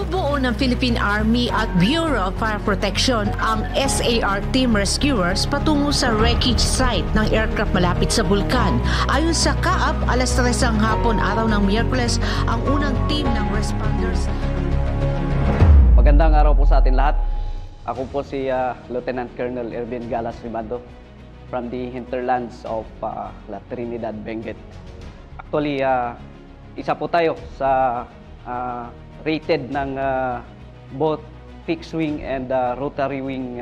Binubuo ng Philippine Army at Bureau of Fire Protection ang SAR Team Rescuers patungo sa wreckage site ng aircraft malapit sa bulkan. Ayon sa CAAP, alas 3 ng hapon araw ng Miyerkules, ang unang team ng responders. Magandang araw po sa atin lahat. Ako po si Lieutenant Colonel Ervin Galas Rimando from the hinterlands of La Trinidad, Benguet. Actually, isa po tayo sa rated ng both fixed wing and rotary wing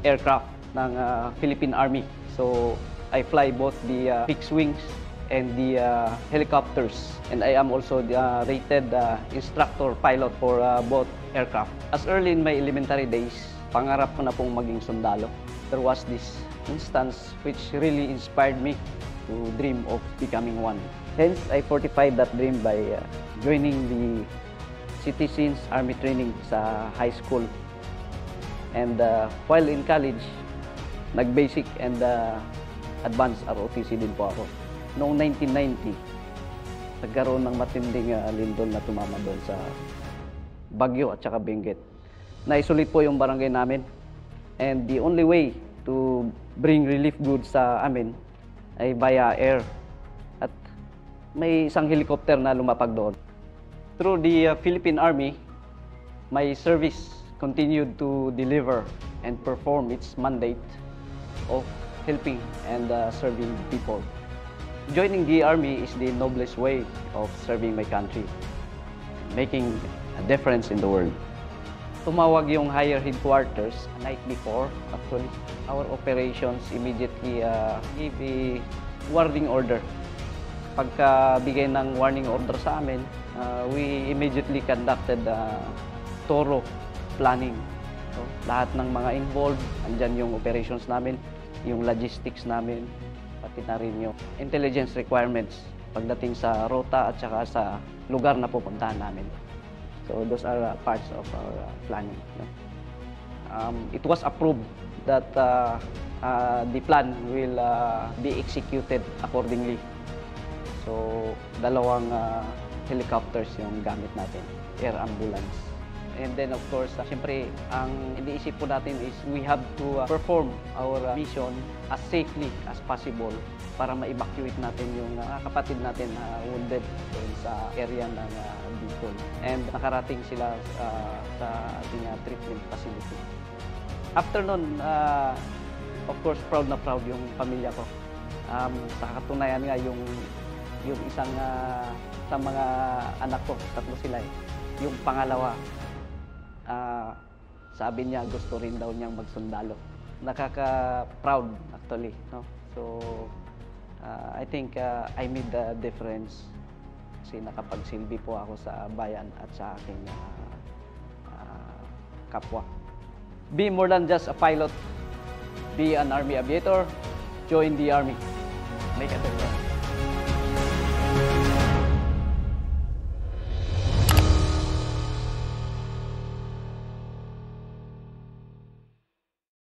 aircraft ng Philippine Army. So I fly both the fixed wings and the helicopters, and I am also the rated instructor pilot for both aircraft. As early in my elementary days, pangarap ko na pong maging sundalo. There was this instance which really inspired me to dream of becoming one. Hence, I fortified that dream by joining the Citizens Army Training sa high school. And while in college, nag-basic and advanced ROTC din po ako. Noong 1990, nagkaroon ng matinding lindol na tumama doon sa Baguio at saka Benguet. Naisulit po yung barangay namin. And the only way to bring relief goods sa amin ay via air. At may isang helicopter na lumapag doon. Through the Philippine Army, my service continued to deliver and perform its mandate of helping and serving people. Joining the Army is the noblest way of serving my country, making a difference in the world. Tumawag yung higher headquarters a night before. Actually, our operations immediately gave a warning order. Pagkabigay ng warning order sa amin, we immediately conducted thorough planning. So, lahat ng mga involved, andyan yung operations namin, yung logistics namin, pati na rin yung intelligence requirements pagdating sa rota at saka sa lugar na pupuntahan namin. So those are parts of our planning. It was approved that the plan will be executed accordingly. So, dalawang helicopters yung gamit natin, air ambulance. And then of course, siyempre, ang iniisip po natin is we have to perform our mission as safely as possible para ma-evacuate natin yung kapatid natin na wounded sa area ng Bicol. And nakarating sila sa ating treatment facility. After nun, of course, proud na proud yung pamilya ko. Sa katunayan nga, yung isang sa mga anak ko, tatlo sila eh. Yung pangalawa, sabi niya gusto rin daw niyang magsundalo. Nakaka-proud actually, no? So, I think I made the difference kasi nakapagsilbi po ako sa bayan at sa aking kapwa. Be more than just a pilot. Be an Army aviator. Join the Army. Make a difference.